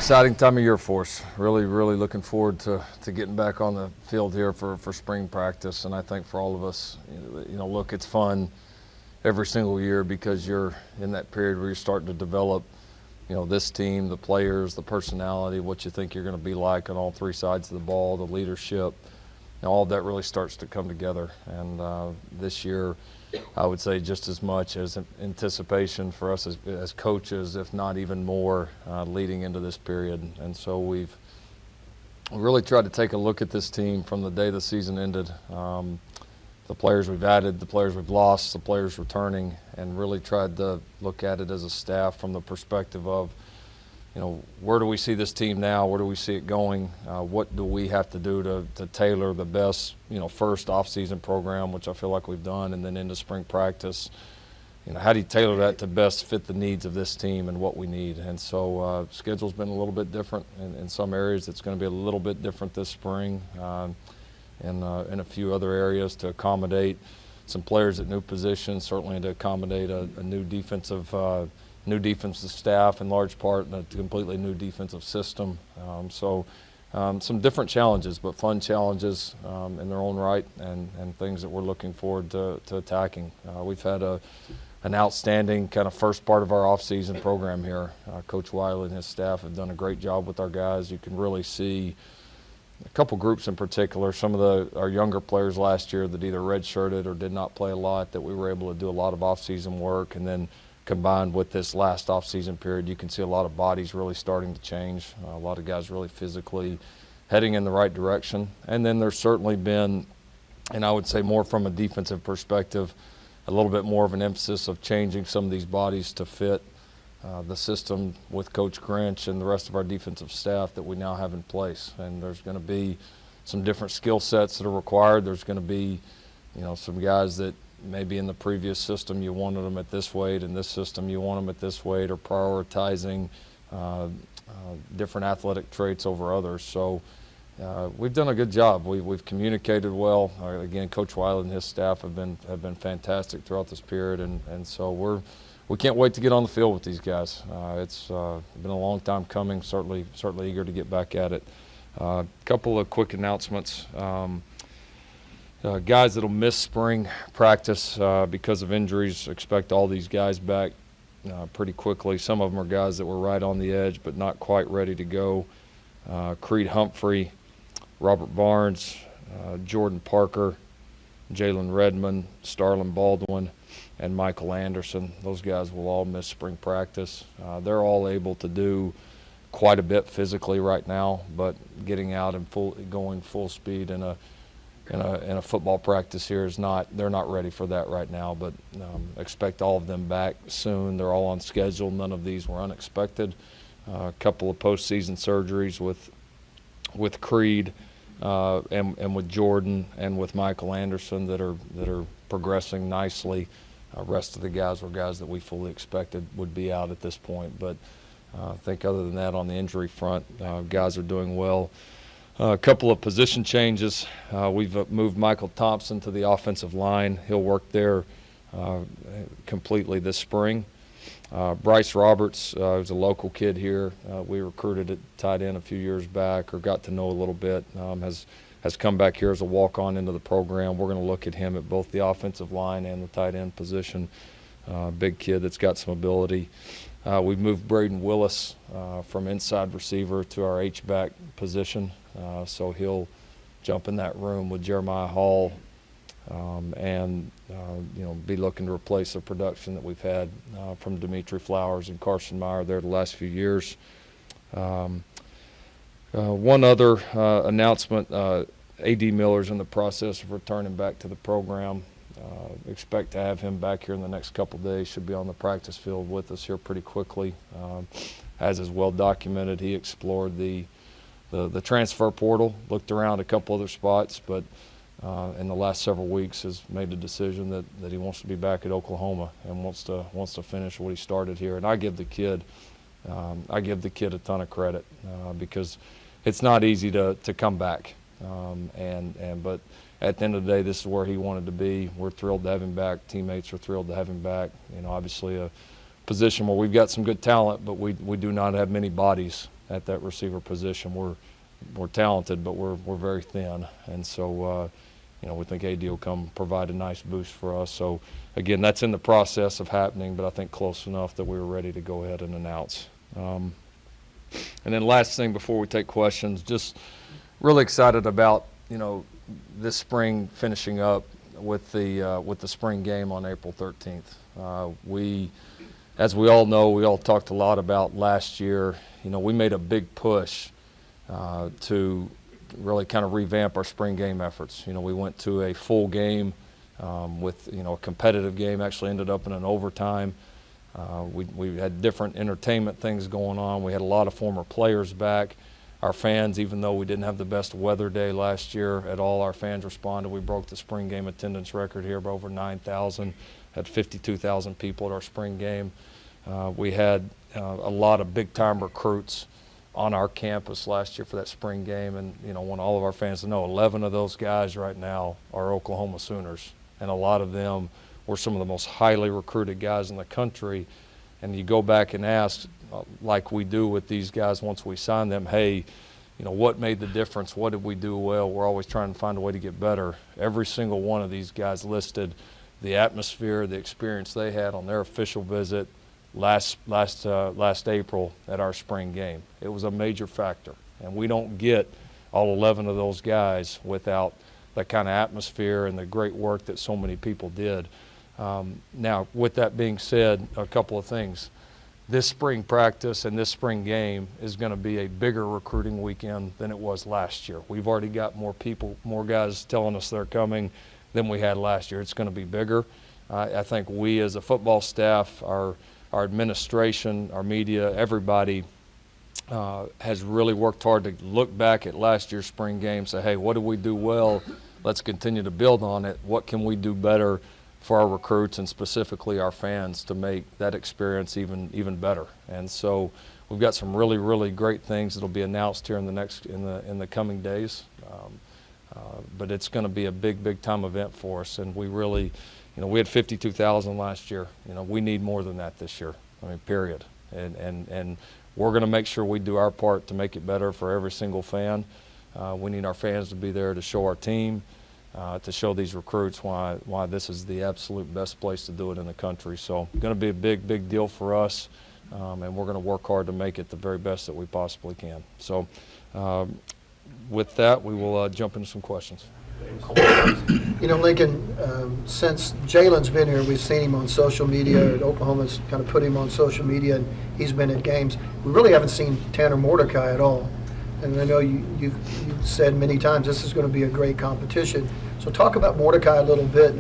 Exciting time of year for us. Really looking forward to getting back on the field here for spring practice. And I think for all of us, look, it's fun every single year because you're in that period where you're starting to develop, this team, the players, the personality, what you think you're going to be like on all three sides of the ball, the leadership. All of that really starts to come together. And this year, I would say just as much as anticipation for us as coaches, if not even more, leading into this period. And so we've really tried to take a look at this team from the day the season ended, the players we've added, the players we've lost, the players returning, and really tried to look at it as a staff from the perspective of, where do we see this team now? Where do we see it going? What do we have to do to tailor the best, first off-season program, which I feel like we've done, and then into spring practice? How do you tailor that to best fit the needs of this team and what we need? And so schedule's been a little bit different in some areas. It's going to be a little bit different this spring, and in a few other areas to accommodate some players at new positions, certainly to accommodate a new defensive staff in large part, and a completely new defensive system. Some different challenges, but fun challenges in their own right, and things that we're looking forward to attacking. We've had an outstanding kind of first part of our off-season program here. Coach Wiley and his staff have done a great job with our guys. You can really see a couple groups in particular, some of our younger players last year that either redshirted or did not play a lot, that we were able to do a lot of off-season work, and then combined with this last off-season period, you can see a lot of bodies really starting to change, a lot of guys really physically heading in the right direction. And then there's certainly been, and I would say more from a defensive perspective, a little bit more of an emphasis of changing some of these bodies to fit the system with Coach Grinch and the rest of our defensive staff that we now have in place. And there's going to be some different skill sets that are required. There's going to be, some guys that maybe in the previous system you wanted them at this weight, in this system you want them at this weight, or prioritizing different athletic traits over others. So we've done a good job. We've communicated well. Again, Coach Wiley and his staff have been fantastic throughout this period, and so we can't wait to get on the field with these guys. It's been a long time coming. Certainly eager to get back at it. A couple of quick announcements. Guys that'll miss spring practice because of injuries, expect all these guys back pretty quickly. Some of them are guys that were right on the edge but not quite ready to go. Creed Humphrey, Robert Barnes, Jordan Parker, Jalen Redmond, Starlin Baldwin, and Michael Anderson. Those guys will all miss spring practice. They're all able to do quite a bit physically right now, but getting out and going full speed in a football practice here they're not ready for that right now, but expect all of them back soon. They're all on schedule. None of these were unexpected. A couple of postseason surgeries with Creed and with Jordan and with Michael Anderson that are progressing nicely. Rest of the guys were guys that we fully expected would be out at this point, but I think other than that, on the injury front, guys are doing well. A couple of position changes. We've moved Michael Thompson to the offensive line. He'll work there completely this spring. Bryce Roberts, who's a local kid here, we recruited at tight end a few years back, or got to know a little bit, has come back here as a walk-on into the program. We're going to look at him at both the offensive line and the tight end position. Big kid that's got some ability. We've moved Braden Willis from inside receiver to our H-back position, so he'll jump in that room with Jeremiah Hall and be looking to replace the production that we've had from Dimitri Flowers and Carson Meyer there the last few years. One other announcement, A.D. Miller's in the process of returning back to the program. Expect to have him back here in the next couple of days. Should be on the practice field with us here pretty quickly. As is well documented, he explored the transfer portal, looked around a couple other spots, but in the last several weeks has made the decision that he wants to be back at Oklahoma and wants to finish what he started here. And I give the kid a ton of credit because it's not easy to come back. But at the end of the day, this is where he wanted to be. We're thrilled to have him back. Teammates are thrilled to have him back. Obviously a position where we've got some good talent, but we do not have many bodies at that receiver position. We're talented, but we're very thin, and so we think AD will come provide a nice boost for us. So again, that's in the process of happening, but I think close enough that we were ready to go ahead and announce. And then last thing before we take questions, just really excited about this spring finishing up with the spring game on April 13th. As we all know, we all talked a lot about last year. We made a big push to really kind of revamp our spring game efforts. We went to a full game with a competitive game. Actually ended up in an overtime. We had different entertainment things going on. We had a lot of former players back. Our fans, even though we didn't have the best weather day last year at all, our fans responded. We broke the spring game attendance record here by over 9,000. Had 52,000 people at our spring game. We had a lot of big-time recruits on our campus last year for that spring game, and want all of our fans to know 11 of those guys right now are Oklahoma Sooners, and a lot of them were some of the most highly recruited guys in the country. And you go back and ask, like we do with these guys once we sign them, hey, what made the difference? What did we do well? We're always trying to find a way to get better. Every single one of these guys listed the atmosphere, the experience they had on their official visit last April at our spring game. It was a major factor, and we don't get all 11 of those guys without that kind of atmosphere and the great work that so many people did. Now, with that being said, a couple of things. This spring practice and this spring game is going to be a bigger recruiting weekend than it was last year. We've already got more guys telling us they're coming than we had last year. It's going to be bigger. I think we as a football staff, our administration, our media, everybody has really worked hard to look back at last year's spring game, say, hey, what did we do well? Let's continue to build on it. What can we do better for our recruits and specifically our fans to make that experience even better? And so we've got some really, really great things that'll be announced here in the coming days. But it's going to be a big time event for us, and we really, we had 52,000 last year. We need more than that this year. Period. And we're going to make sure we do our part to make it better for every single fan. We need our fans to be there to show our team, to show these recruits why this is the absolute best place to do it in the country. So it's going to be a big deal for us, and we're going to work hard to make it the very best that we possibly can. So with that, we will jump into some questions. Lincoln, since Jalen's been here, we've seen him on social media. Oklahoma's kind of put him on social media, and he's been at games. We really haven't seen Tanner Mordecai at all. And I know you've said many times this is going to be a great competition. So talk about Mordecai a little bit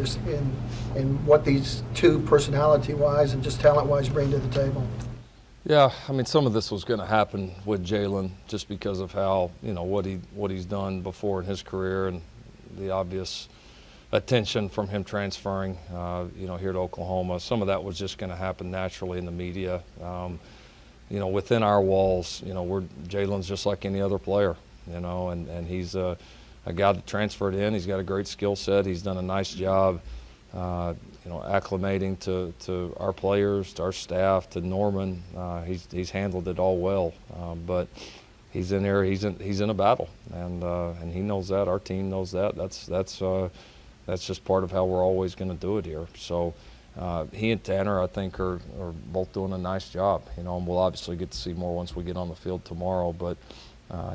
and what these two personality-wise and just talent-wise bring to the table. Yeah, some of this was going to happen with Jalen just because of how, what he's done before in his career and the obvious attention from him transferring, here to Oklahoma. Some of that was just going to happen naturally in the media. Within our walls, Jalen's just like any other player, and he's a guy that transferred in. He's got a great skill set. He's done a nice job, acclimating to our players, to our staff, to Norman. He's handled it all well, but he's in there. He's in a battle, and he knows that. Our team knows that. That's just part of how we're always going to do it here. So. He and Tanner, I think, are both doing a nice job, and we'll obviously get to see more once we get on the field tomorrow. But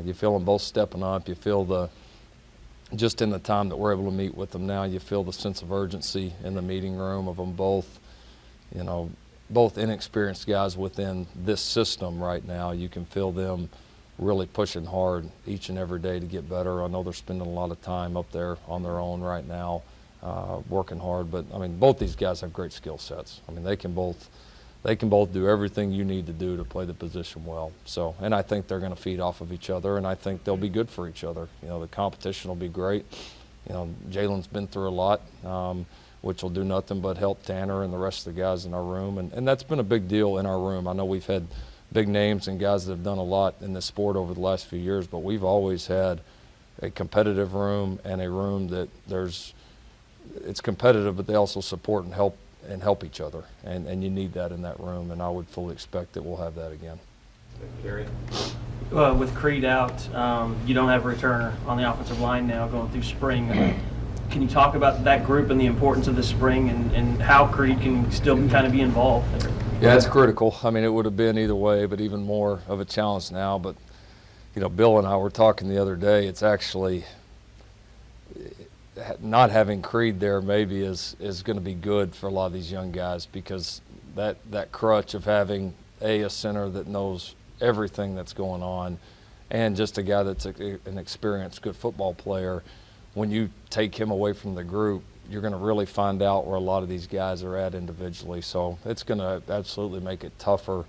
you feel them both stepping up. You feel just in the time that we're able to meet with them now, you feel the sense of urgency in the meeting room of them both, both inexperienced guys within this system right now. You can feel them really pushing hard each and every day to get better. I know they're spending a lot of time up there on their own right now. Working hard, but both these guys have great skill sets. They can both do everything you need to do to play the position well. So, and I think they're going to feed off of each other, and I think they'll be good for each other. The competition will be great. Jalen's been through a lot, which will do nothing but help Tanner and the rest of the guys in our room, and that's been a big deal in our room. I know we've had big names and guys that have done a lot in this sport over the last few years, but we've always had a competitive room and a room that it's competitive, but they also support and help each other, and you need that in that room, and I would fully expect that we'll have that again. Gary? with Creed out, you don't have a returner on the offensive line now going through spring. Can you talk about that group and the importance of the spring and how Creed can still kind of be involved there? Yeah, it's critical. I mean, it would have been either way, but even more of a challenge now. But, you know, Bill and I were talking the other day. It's actually not having Creed there maybe is going to be good for a lot of these young guys, because that crutch of having a center that knows everything that's going on and just a guy that's an experienced good football player, when you take him away from the group, you're going to really find out where a lot of these guys are at individually. So it's going to absolutely make it tougher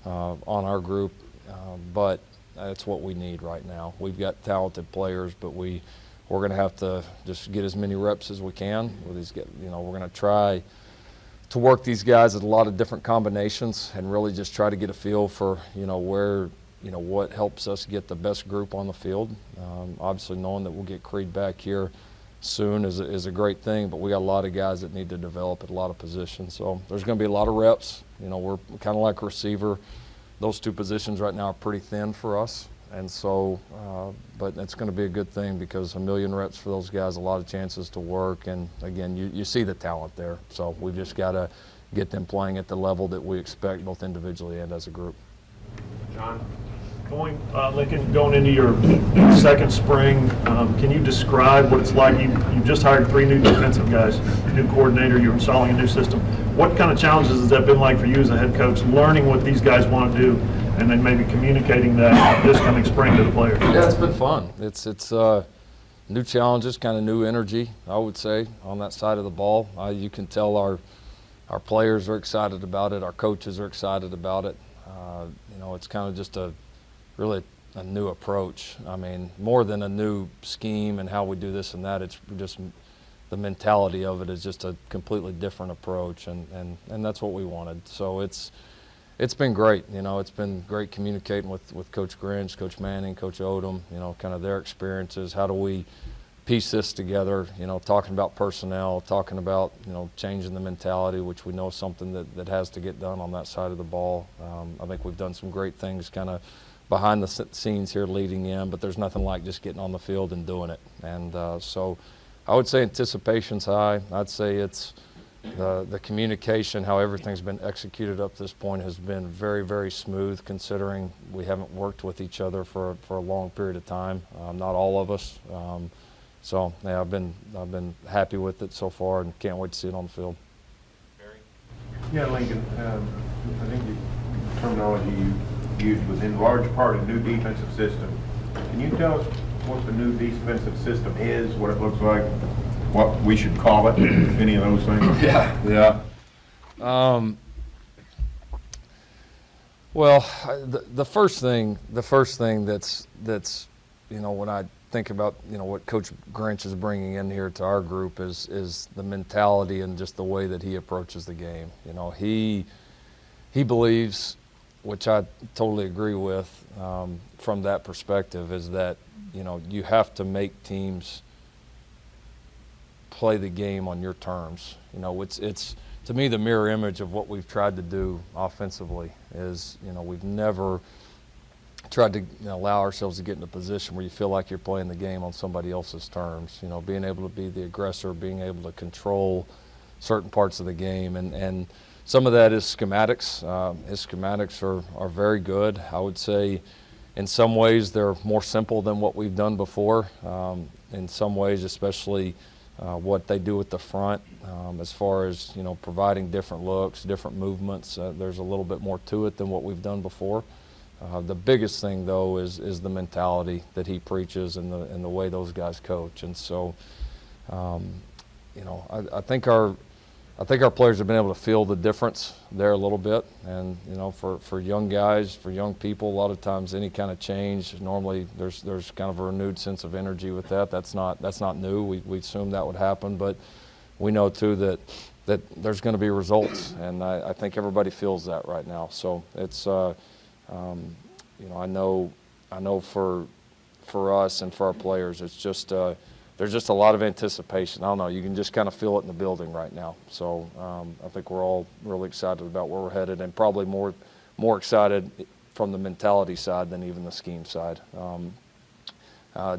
on our group, but that's what we need right now. We've got talented players, but we're going to have to just get as many reps as we can with these. You know, we're going to try to work these guys at a lot of different combinations and really just try to get a feel for, you know, where, you know, what helps us get the best group on the field. Obviously knowing that we'll get Creed back here soon is a great thing, but we got a lot of guys that need to develop at a lot of positions. So there's going to be a lot of reps. You know, we're kind of like receiver. Those two positions right now are pretty thin for us. And so, but it's going to be a good thing, because a million reps for those guys, a lot of chances to work. And again, you see the talent there. So we've just got to get them playing at the level that we expect, both individually and as a group. John, Lincoln, going into your second spring, can you describe what it's like? You've just hired 3 new defensive guys, new coordinator, you're installing a new system. What kind of challenges has that been like for you as a head coach, learning what these guys want to do and then maybe communicating that this coming spring to the players? Yeah, it's been fun. It's new challenges, kind of new energy, I would say, on that side of the ball. You can tell our players are excited about it, our coaches are excited about it. You know, it's kind of just really a new approach. I mean, more than a new scheme and how we do this and that, it's just the mentality of it is just a completely different approach, and that's what we wanted. So it's been great. You know, it's been great communicating with Coach Grinch, Coach Manning, Coach Odom, you know, kind of their experiences. How do we piece this together, you know, talking about personnel, talking about, you know, changing the mentality, which we know is something that has to get done on that side of the ball. I think we've done some great things kind of behind the scenes here leading in, but there's nothing like just getting on the field and doing it. And so I would say anticipation's high. I'd say it's the communication, how everything's been executed up to this point has been very, very smooth, considering we haven't worked with each other for a long period of time, not all of us. So yeah, I've been happy with it so far and can't wait to see it on the field. Yeah, Lincoln, I think the terminology you used was in large part a new defensive system. Can you tell us what the new defensive system is, what it looks like, what we should call it, any of those things? Yeah. Well, the first thing that's you know, when I think about, you know, what Coach Grinch is bringing in here to our group is the mentality and just the way that he approaches the game. You know, he believes, which I totally agree with, from that perspective, is that, you know, you have to make teams play the game on your terms. You know, it's to me the mirror image of what we've tried to do offensively is, you know, we've never tried to, you know, allow ourselves to get in a position where you feel like you're playing the game on somebody else's terms. You know, being able to be the aggressor, being able to control certain parts of the game, and some of that is schematics. His schematics are very good. I would say in some ways they're more simple than what we've done before. In some ways, especially what they do at the front, as far as, you know, providing different looks, different movements. There's a little bit more to it than what we've done before. The biggest thing, though, is the mentality that he preaches and the way those guys coach. And so, you know, I think our players have been able to feel the difference there a little bit. And, you know, for young guys, for young people, a lot of times any kind of change, normally there's kind of a renewed sense of energy with that. That's not new. We assumed that would happen, but we know too that there's going to be results, and I think everybody feels that right now. So it's you know, I know for us and for our players, it's just there's just a lot of anticipation. I don't know, you can just kind of feel it in the building right now. So I think we're all really excited about where we're headed, and probably more excited from the mentality side than even the scheme side.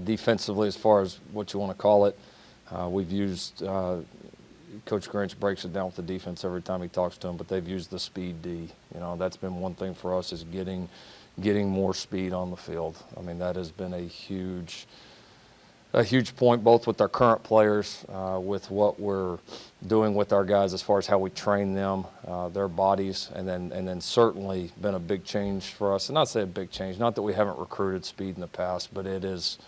Defensively, as far as what you want to call it, we've used Coach Grinch breaks it down with the defense every time he talks to them, but they've used the speed D. You know, that's been one thing for us, is getting more speed on the field. I mean, that has been a huge point, both with our current players, with what we're doing with our guys as far as how we train them, their bodies, and then certainly been a big change for us. And not say a big change, not that we haven't recruited speed in the past, but it is,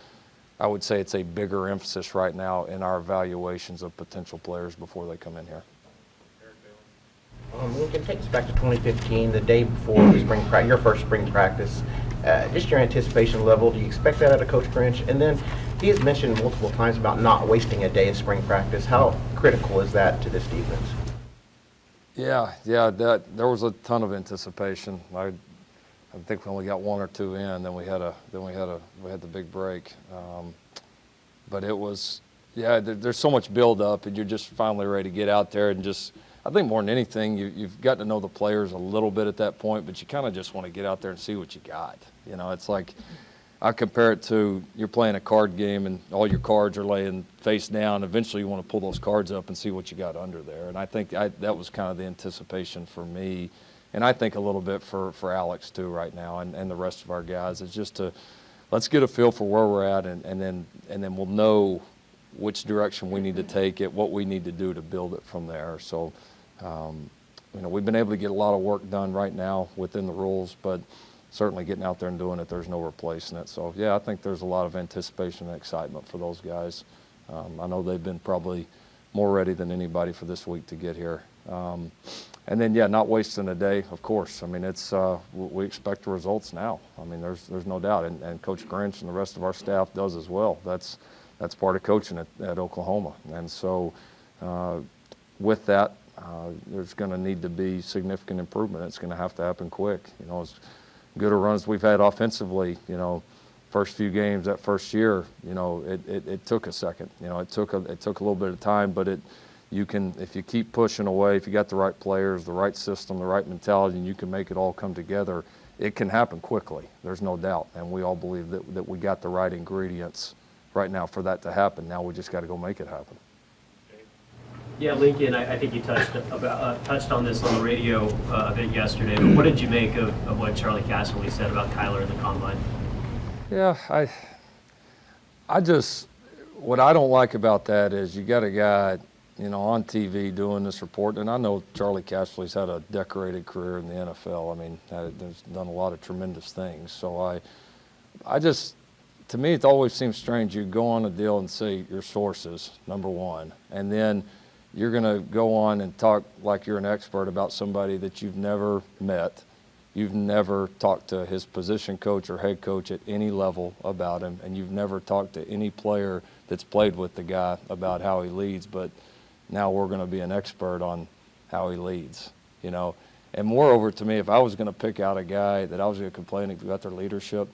I would say it's a bigger emphasis right now in our evaluations of potential players before they come in here. Lincoln, take us back to 2015, the day before the your first spring practice. Just your anticipation level, do you expect that out of Coach Grinch? And then he has mentioned multiple times about not wasting a day of spring practice. How critical is that to this defense? Yeah, there was a ton of anticipation. I think we only got 1 or 2 in, then we had the big break. But it was, yeah, there's so much build up, and you're just finally ready to get out there and just, I think more than anything, you've got to know the players a little bit at that point, but you kind of just want to get out there and see what you got. You know, it's like, I compare it to you're playing a card game and all your cards are laying face down. Eventually you want to pull those cards up and see what you got under there. And I think that was kind of the anticipation for me, and I think a little bit for Alex too right now, and the rest of our guys, is just to let's get a feel for where we're at, and then we'll know which direction we need to take it, what we need to do to build it from there. So, you know, we've been able to get a lot of work done right now within the rules, but certainly getting out there and doing it, there's no replacing it. So, yeah, I think there's a lot of anticipation and excitement for those guys. I know they've been probably more ready than anybody for this week to get here. And then, yeah, not wasting a day, of course. I mean, it's we expect the results now. I mean, there's no doubt. And Coach Grinch and the rest of our staff does as well. That's part of coaching at Oklahoma. And so with that, there's going to need to be significant improvement. It's going to have to happen quick. You know, as good a run as we've had offensively, you know, first few games that first year, you know, it took a second. You know, it took a little bit of time, but you can, if you keep pushing away, if you got the right players, the right system, the right mentality, and you can make it all come together, it can happen quickly. There's no doubt. And we all believe that we got the right ingredients right now for that to happen. Now we just got to go make it happen. Yeah, Lincoln, I think you touched on this on the radio a bit yesterday, but what did you make of what Charlie Casserly said about Kyler in the Combine? Yeah, I just, what I don't like about that is you got a guy, you know, on TV doing this report, and I know Charlie Casserly's had a decorated career in the NFL. I mean, there's done a lot of tremendous things. So I just, to me, it always seems strange. You go on a deal and say your sources, number one, and then you're going to go on and talk like you're an expert about somebody that you've never met. You've never talked to his position coach or head coach at any level about him, and you've never talked to any player that's played with the guy about how he leads, but now we're going to be an expert on how he leads, you know. And moreover, to me, if I was going to pick out a guy that I was going to complain about their leadership,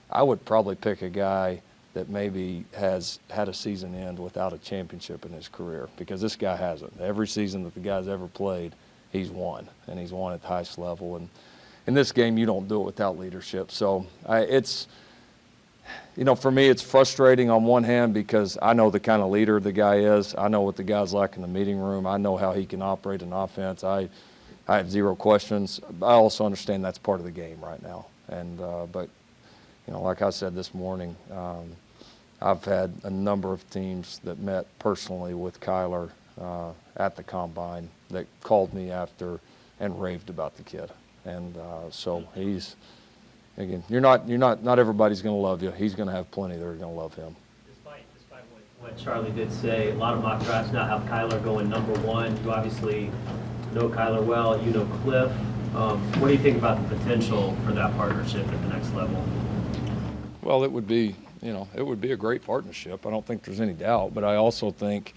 I would probably pick a guy that maybe has had a season end without a championship in his career, because this guy hasn't. Every season that the guy's ever played, he's won, and he's won at the highest level. And in this game, you don't do it without leadership. So it's, you know, for me, it's frustrating on one hand because I know the kind of leader the guy is. I know what the guy's like in the meeting room. I know how he can operate an offense. I have zero questions. I also understand that's part of the game right now. And but, you know, like I said this morning, I've had a number of teams that met personally with Kyler at the Combine that called me after and raved about the kid. And so he's, again, not everybody's going to love you. He's going to have plenty that are going to love him. Despite what Charlie did say, a lot of mock drafts now have Kyler going number one. You obviously know Kyler well. You know Cliff. What do you think about the potential for that partnership at the next level? Well, it would be, you know, it would be a great partnership. I don't think there's any doubt. But I also think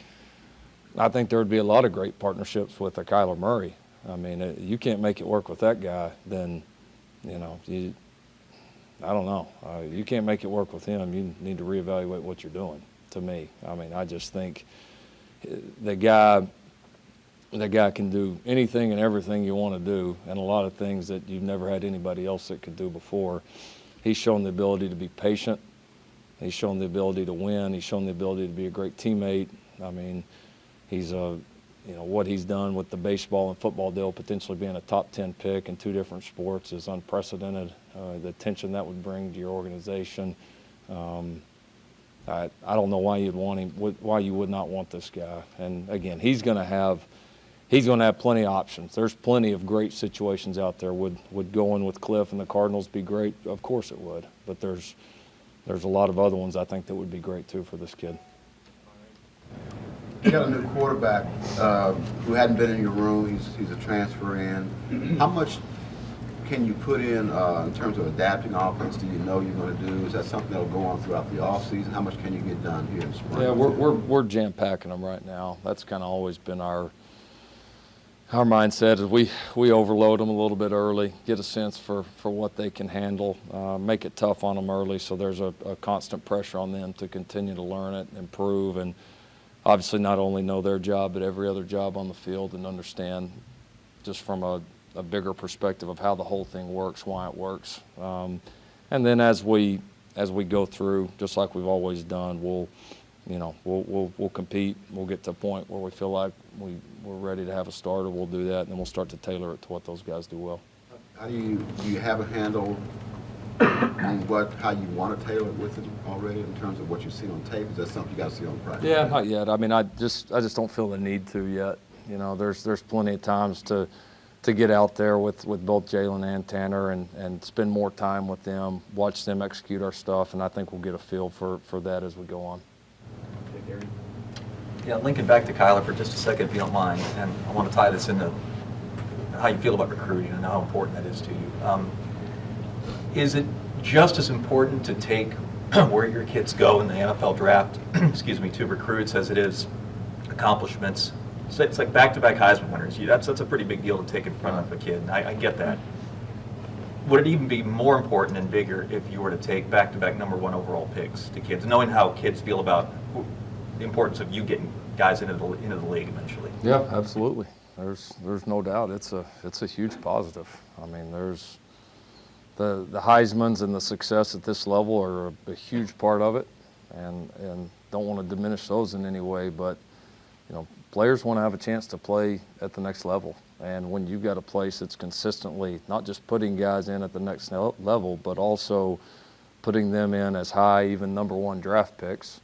there would be a lot of great partnerships with a Kyler Murray. I mean, you can't make it work with that guy, then, you know, I don't know. You can't make it work with him. You need to reevaluate what you're doing, to me. I mean, I just think the guy, that guy can do anything and everything you want to do, and a lot of things that you've never had anybody else that could do before. He's shown the ability to be patient. He's shown the ability to win. He's shown the ability to be a great teammate. I mean, he's what he's done with the baseball and football deal, potentially being a top 10 pick in 2 different sports, is unprecedented. The attention that would bring to your organization. I don't know why you'd want him, why you would not want this guy. And again, he's going to have plenty of options. There's plenty of great situations out there. Would going with Cliff and the Cardinals be great? Of course it would. But there's a lot of other ones I think that would be great too for this kid. You got a new quarterback who hadn't been in your room. He's a transfer in. How much can you put in terms of adapting offense? Do you know you're going to do? Is that something that'll go on throughout the offseason? How much can you get done here in spring? Yeah, we're jam-packing them right now. That's kind of always been our mindset, is we overload them a little bit early, get a sense for what they can handle, make it tough on them early, so there's a constant pressure on them to continue to learn it, improve, and obviously not only know their job but every other job on the field, and understand just from a bigger perspective of how the whole thing works, why it works. And then as we go through, just like we've always done, we'll compete. We'll get to a point where we feel like we're ready to have a starter. We'll do that, and then we'll start to tailor it to what those guys do well. How do you have a handle on how you want to tailor it with them already in terms of what you see on tape? Is that something you got to see on practice? Yeah, not yet. I mean, I just don't feel the need to yet. There's plenty of times to get out there with both Jalen and Tanner and spend more time with them, watch them execute our stuff, and I think we'll get a feel for that as we go on. Yeah, Lincoln, back to Kyler for just a second, if you don't mind, and I want to tie this into how you feel about recruiting and how important that is to you. Is it just as important to take where your kids go in the NFL draft, to recruits as it is accomplishments? So it's like back-to-back Heisman winners. That's a pretty big deal to take in front of a kid, and I get that. Would it even be more important and bigger if you were to take back-to-back #1 overall picks to kids, knowing how kids feel about the importance of you getting guys into the league eventually? Yeah, absolutely. There's no doubt. It's a huge positive. I mean, there's the Heismans and the success at this level are a huge part of it, and don't want to diminish those in any way, but players want to have a chance to play at the next level. And when you've got a place that's consistently not just putting guys in at the next level, but also putting them in as high, even #1 draft picks.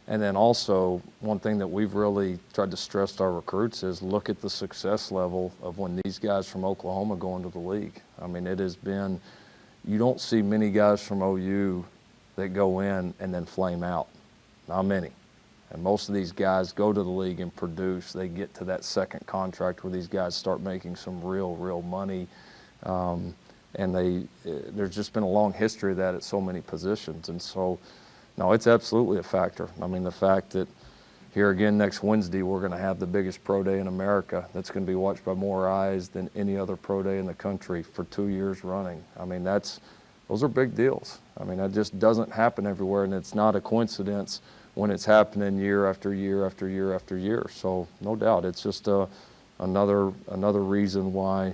And then also, one thing that we've really tried to stress to our recruits is look at the success level of when these guys from Oklahoma go into the league. I mean, it has been, you don't see many guys from OU that go in and then flame out. Not many. And most of these guys go to the league and produce. They get to that second contract where these guys start making some real money. And there's just been a long history of that at so many positions. And so, no, it's absolutely a factor. I mean, the fact that here again next Wednesday we're going to have the biggest pro day in America that's going to be watched by more eyes than any other pro day in the country for 2 years running. I mean, those are big deals. I mean, that just doesn't happen everywhere, and it's not a coincidence when it's happening year after year after year after year. So no doubt, it's just another reason why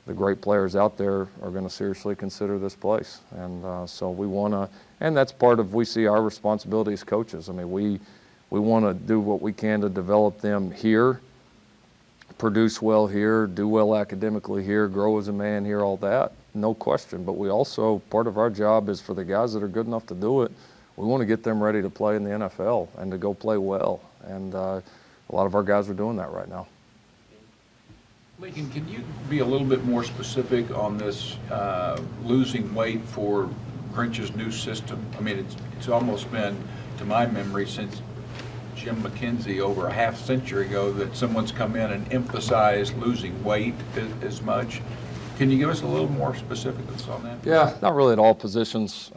the great players out there are going to seriously consider this place. And so we want to, and that's part of, we see our responsibility as coaches. I mean, we want to do what we can to develop them here, produce well here, do well academically here, grow as a man here, all that, no question. But we also, part of our job is for the guys that are good enough to do it, we want to get them ready to play in the NFL and to go play well. And a lot of our guys are doing that right now. Lincoln, can you be a little bit more specific on this losing weight for Grinch's new system? I mean, it's almost been, to my memory, since Jim McKenzie over a half century ago that someone's come in and emphasized losing weight as much. Can you give us a little more specifics on that? Yeah, not really at all positions.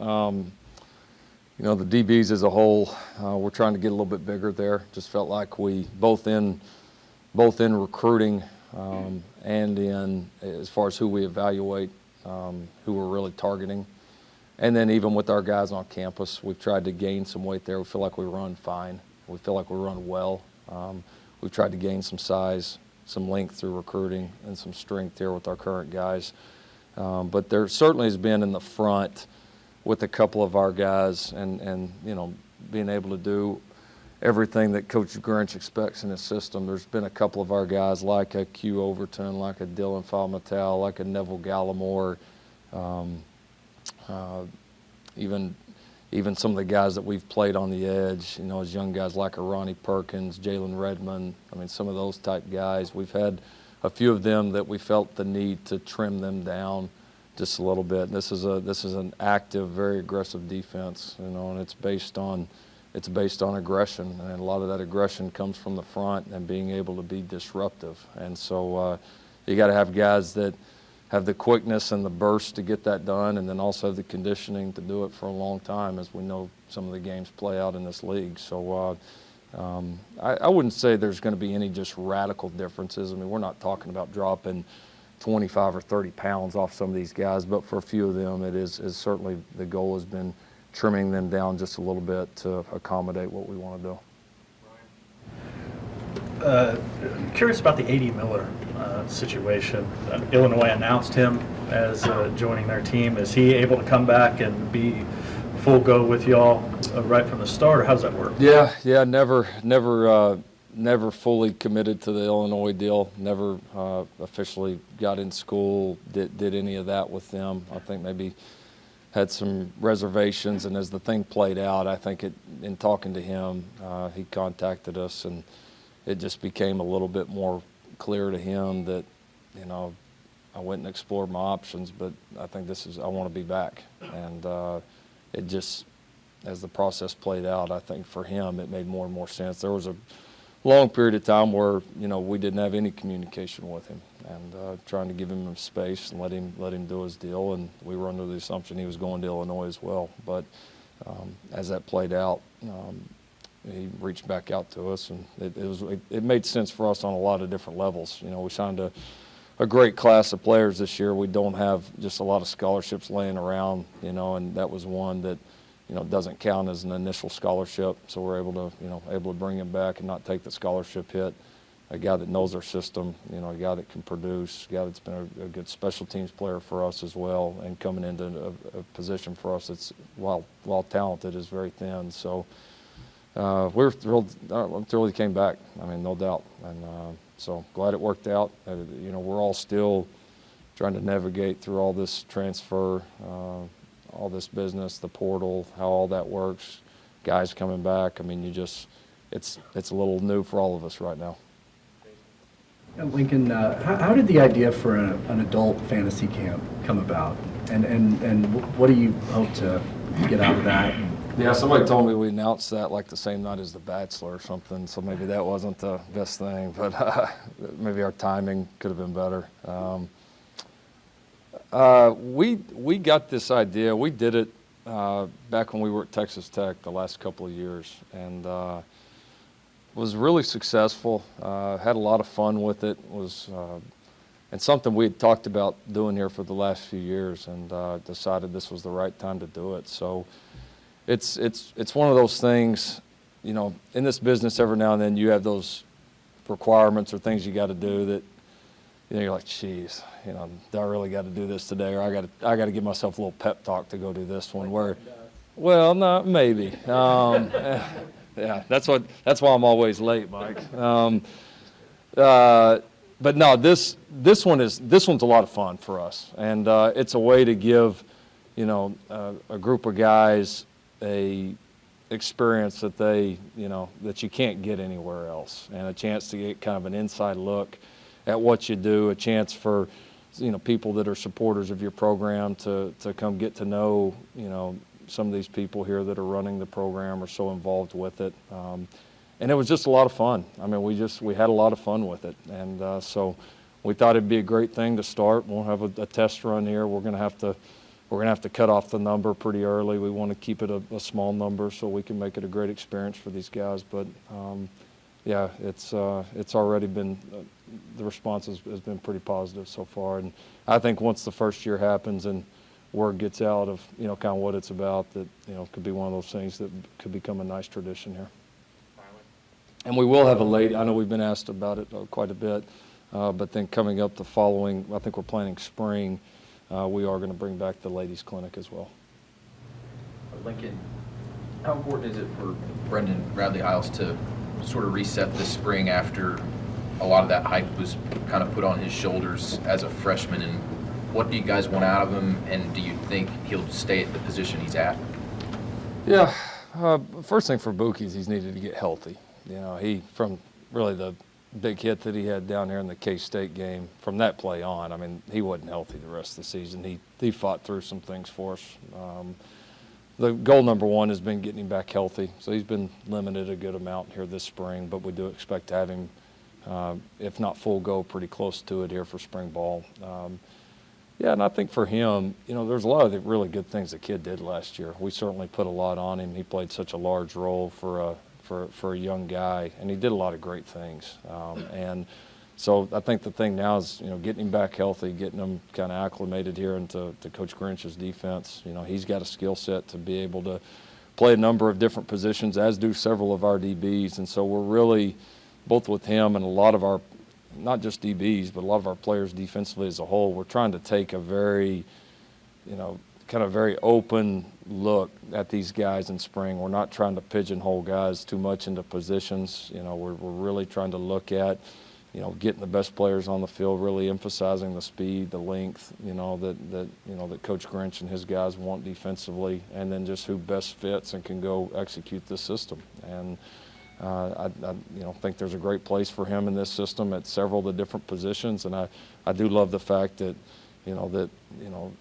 The DBs as a whole, we're trying to get a little bit bigger there. Just felt like we, both in recruiting and in as far as who we evaluate, who we're really targeting. And then even with our guys on campus, we've tried to gain some weight there. We feel like we run fine. We feel like we run well. We've tried to gain some size some length through recruiting and some strength here with our current guys. But there certainly has been in the front with a couple of our guys and being able to do everything that Coach Grinch expects in his system. There's been a couple of our guys like a Q Overton, like a Dylan Falmatel, like a Neville Gallimore, even some of the guys that we've played on the edge, as young guys like a Ronnie Perkins, Jalen Redmond, some of those type guys. We've had a few of them that we felt the need to trim them down just a little bit. This is an active, very aggressive defense, and it's based on aggression, and a lot of that aggression comes from the front and being able to be disruptive. And so you got to have guys that have the quickness and the burst to get that done, and then also have the conditioning to do it for a long time, as we know some of the games play out in this league. So I wouldn't say there's going to be any just radical differences. We're not talking about dropping 25 or 30 pounds off some of these guys, but for a few of them, it is certainly the goal has been trimming them down just a little bit to accommodate what we want to do. Curious about the A.D. Miller situation. Illinois announced him as joining their team. Is he able to come back and be full go with y'all right from the start, or how does that work? Yeah, never fully committed to the Illinois deal. Never officially got in school, did any of that with them. I think maybe had some reservations, and as the thing played out, I think in talking to him, he contacted us, and it just became a little bit more clear to him that, I went and explored my options, but I think I want to be back. And it just, as the process played out, I think for him it made more and more sense. There was a long period of time where, we didn't have any communication with him, and trying to give him space and let him do his deal, and we were under the assumption he was going to Illinois as well. But as that played out, he reached back out to us, and it made sense for us on a lot of different levels. We signed a great class of players this year. We don't have just a lot of scholarships laying around, and that was one that doesn't count as an initial scholarship. So we're able to bring him back and not take the scholarship hit. A guy that knows our system, a guy that can produce, a guy that's been a good special teams player for us as well, and coming into a position for us that's, while talented, is very thin. So we're thrilled. I'm thrilled he came back. No doubt. And so glad it worked out. We're all still trying to navigate through all this transfer, all this business, the portal, how all that works. Guys coming back. It's a little new for all of us right now. Lincoln, how did the idea for an adult fantasy camp come about, and what do you hope to get out of that? Yeah, somebody told me we announced that like the same night as The Bachelor or something, so maybe that wasn't the best thing, but maybe our timing could have been better. We got this idea. We did it back when we were at Texas Tech the last couple of years, and was really successful. Had a lot of fun with it. And something we had talked about doing here for the last few years, and decided this was the right time to do it. So it's one of those things, in this business, every now and then you have those requirements or things you got to do that, you're like, geez, do I really got to do this today, or I got to give myself a little pep talk to go do this one. Well, no, maybe. Yeah, that's why I'm always late, Mike. But no, this one's a lot of fun for us, and it's a way to give, a group of guys a experience that that you can't get anywhere else, and a chance to get kind of an inside look at what you do, a chance for people that are supporters of your program to come get to know some of these people here that are running the program, are so involved with it. And it was just a lot of fun. We had a lot of fun with it, and so we thought it'd be a great thing to start. We'll have a test run here. We're gonna have to cut off the number pretty early. We want to keep it a small number so we can make it a great experience for these guys. But yeah, it's already been the response has been pretty positive so far, and I think once the first year happens and word gets out of kind of what it's about, that could be one of those things that could become a nice tradition here. And we will have I know we've been asked about it quite a bit. But then coming up the following, I think we're planning spring, we are going to bring back the ladies clinic as well. Lincoln, how important is it for Brendan Radley-Hiles to sort of reset this spring after a lot of that hype was kind of put on his shoulders as a freshman? And what do you guys want out of him, and do you think he'll stay at the position he's at? Yeah, first thing for Buki is he's needed to get healthy. You know, he, from really the big hit that he had down there in the K-State game, from that play on, I mean, he wasn't healthy the rest of the season. He fought through some things for us. The goal number one has been getting him back healthy. So he's been limited a good amount here this spring, but we do expect to have him, if not full go, pretty close to it here for spring ball. Yeah, and I think for him, you know, there's a lot of the really good things the kid did last year. We certainly put a lot on him. He played such a large role for a young guy, and he did a lot of great things. And so I think the thing now is, you know, getting him back healthy, getting him kind of acclimated here into Coach Grinch's defense. You know, he's got a skill set to be able to play a number of different positions, as do several of our DBs. And so we're really, both with him and a lot of our, not just DBs, but a lot of our players defensively as a whole, we're trying to take a very, you know, kind of very open look at these guys in spring. We're not trying to pigeonhole guys too much into positions. You know, we're really trying to look at, you know, getting the best players on the field, really emphasizing the speed, the length, you know, that Coach Grinch and his guys want defensively, and then just who best fits and can go execute this system. And I you know, think there's a great place for him in this system at several of the different positions, and I do love the fact that, you know,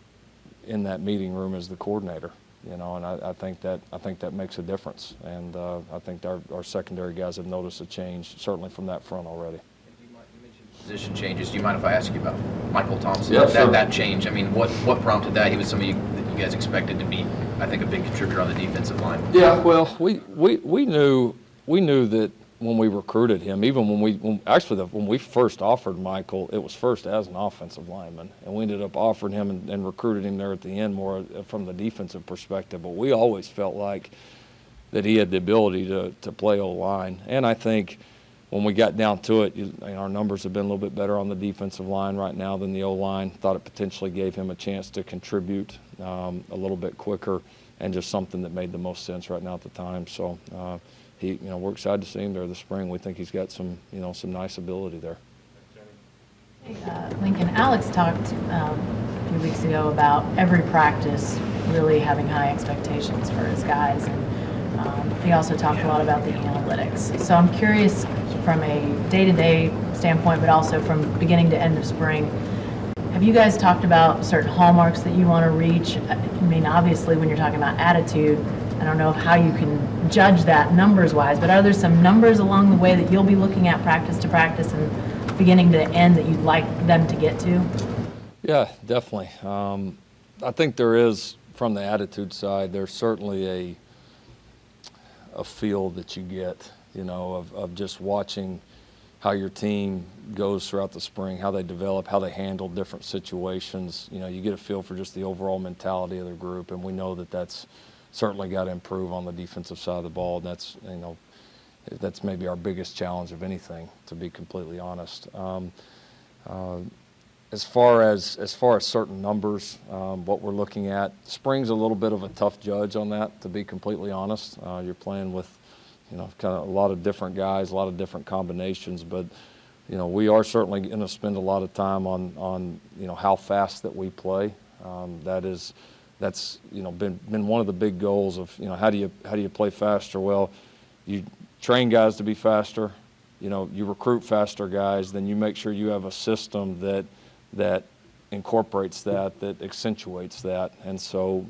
in that meeting room is the coordinator, you know, and I think that makes a difference, and I think our secondary guys have noticed a change, certainly from that front already. You mentioned position changes. Do you mind if I ask you about Michael Thompson? Yeah, sure. That change. I mean, what prompted that? He was somebody that you guys expected to be, I think, a big contributor on the defensive line. Yeah, well, we knew that when we recruited him, even when we first offered Michael, it was first as an offensive lineman, and we ended up offering him and recruited him there at the end more from the defensive perspective. But we always felt like that he had the ability to play O-line, and I think when we got down to it, our numbers have been a little bit better on the defensive line right now than the O-line. Thought it potentially gave him a chance to contribute a little bit quicker, and just something that made the most sense right now at the time. So. You know, we're excited to see him there this spring. We think he's got some nice ability there. Lincoln, Alex talked a few weeks ago about every practice really having high expectations for his guys, and he also talked a lot about the analytics. So I'm curious from a day-to-day standpoint, but also from beginning to end of spring, have you guys talked about certain hallmarks that you want to reach? I mean, obviously, when you're talking about attitude, I don't know how you can judge that numbers-wise, but are there some numbers along the way that you'll be looking at practice to practice and beginning to end that you'd like them to get to? Yeah, definitely. I think there is, from the attitude side, there's certainly a feel that you get, you know, of just watching how your team goes throughout the spring, how they develop, how they handle different situations. You know, you get a feel for just the overall mentality of the group, and we know that that's certainly got to improve on the defensive side of the ball. And that's, you know, that's maybe our biggest challenge of anything, to be completely honest. As far as certain numbers, what we're looking at, spring's a little bit of a tough judge on that, to be completely honest. You're playing with, you know, kind of a lot of different guys, a lot of different combinations, but, you know, we are certainly going to spend a lot of time on you know, how fast that we play. That's you know, been one of the big goals of, you know, how do you play faster? Well, you train guys to be faster, you know, you recruit faster guys, then you make sure you have a system that incorporates that accentuates that, and so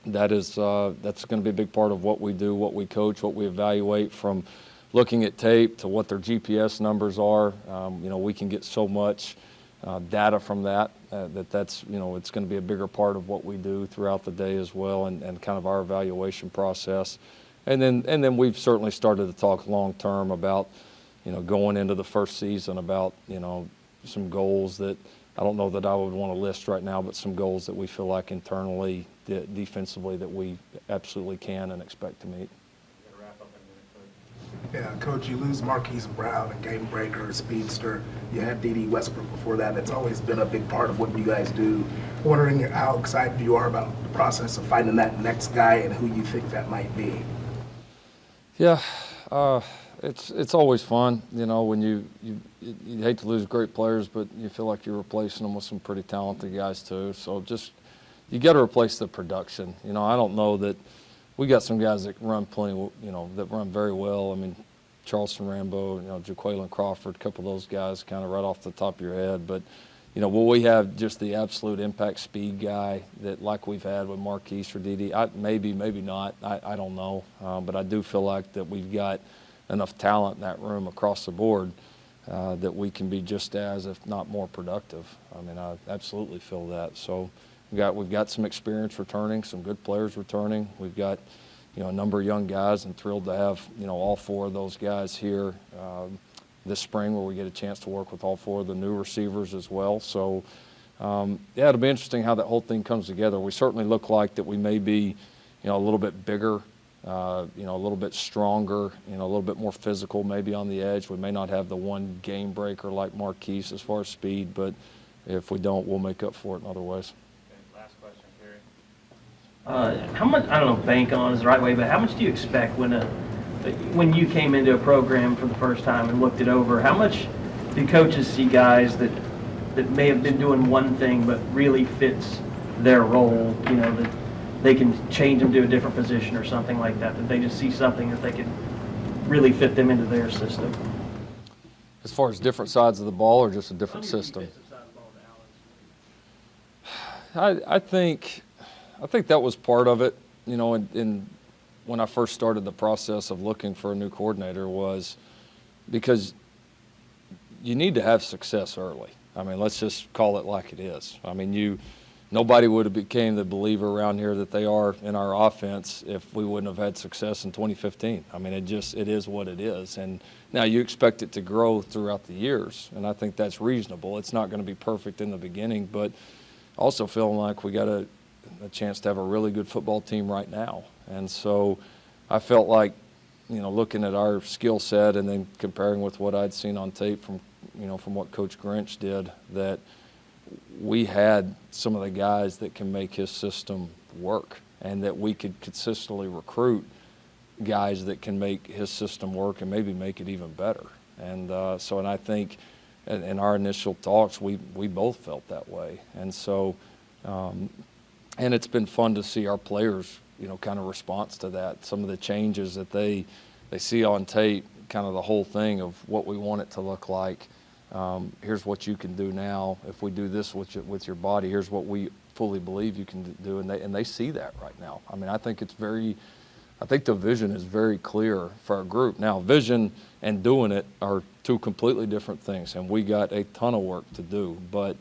that's going to be a big part of what we do, what we coach, what we evaluate, from looking at tape to what their GPS numbers are. You know, we can get so much data from that's, you know, it's going to be a bigger part of what we do throughout the day as well, and kind of our evaluation process. And then we've certainly started to talk long term about, you know, going into the first season about, you know, some goals that I don't know that I would want to list right now, but some goals that we feel like internally, defensively, that we absolutely can and expect to meet. Yeah, Coach, you lose Marquise Brown, a game breaker, a speedster. You had D.D. Westbrook before that. It's always been a big part of what you guys do. Wondering how excited you are about the process of finding that next guy and who you think that might be. Yeah, it's always fun, you know, when you hate to lose great players, but you feel like you're replacing them with some pretty talented guys too. So just, you got to replace the production. You know, I don't know that we got some guys that run plenty, you know, that run very well. I mean, Charleston Rambo, you know, Jaquaylin Crawford, a couple of those guys kind of right off the top of your head. But, you know, will we have just the absolute impact speed guy that like we've had with Marquise or Dede? Maybe, maybe not. I don't know. But I do feel like that we've got enough talent in that room across the board that we can be just as, if not more productive. I mean, I absolutely feel that. So we've got some experience returning, some good players returning. We've got, you know, a number of young guys, and thrilled to have, you know, all four of those guys here this spring, where we get a chance to work with all four of the new receivers as well. So, yeah, it'll be interesting how that whole thing comes together. We certainly look like that we may be, you know, a little bit bigger, you know, a little bit stronger, you know, a little bit more physical maybe on the edge. We may not have the one game breaker like Marquise as far as speed, but if we don't, we'll make up for it in other ways. Last question, Kerry. How much, I don't know if bank on is the right way, but how much do you expect when you came into a program for the first time and looked it over, how much do coaches see guys that may have been doing one thing but really fits their role, you know, that they can change them to a different position or something like that, that they just see something that they could really fit them into their system? As far as different sides of the ball or just a different system? I think that was part of it, you know, when I first started the process of looking for a new coordinator, was because you need to have success early. I mean, let's just call it like it is. I mean, nobody would have became the believer around here that they are in our offense if we wouldn't have had success in 2015. I mean, it is what it is. And now you expect it to grow throughout the years, and I think that's reasonable. It's not going to be perfect in the beginning, but also feeling like we got a chance to have a really good football team right now. And so I felt like, you know, looking at our skill set and then comparing with what I'd seen on tape from what Coach Grinch did, that we had some of the guys that can make his system work, and that we could consistently recruit guys that can make his system work and maybe make it even better. And and I think in our initial talks, we both felt that way. And so, and it's been fun to see our players, you know, kind of response to that. Some of the changes that they see on tape, kind of the whole thing of what we want it to look like. Here's what you can do now. If we do this with your body, here's what we fully believe you can do. And they see that right now. I mean, I think the vision is very clear for our group. Now, vision and doing it are two completely different things, and we got a ton of work to do. But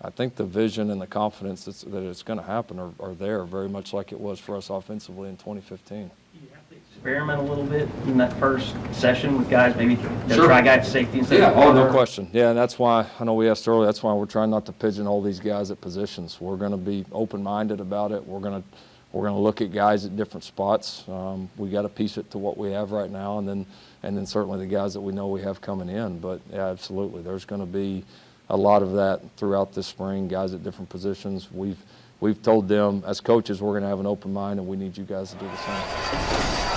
I think the vision and the confidence that it's going to happen are there, very much like it was for us offensively in 2015. You have to experiment a little bit in that first session with guys, maybe Sure. try guys safety instead of Oh, no corner. question. Yeah, and that's why, I know we asked earlier, that's why we're trying not to pigeonhole these guys at positions. We're going to be open-minded about it. We're going to look at guys at different spots. We got to piece it to what we have right now, and then certainly the guys that we know we have coming in. But yeah, absolutely, there's going to be a lot of that throughout this spring, guys at different positions. We've told them as coaches we're going to have an open mind, and we need you guys to do the same.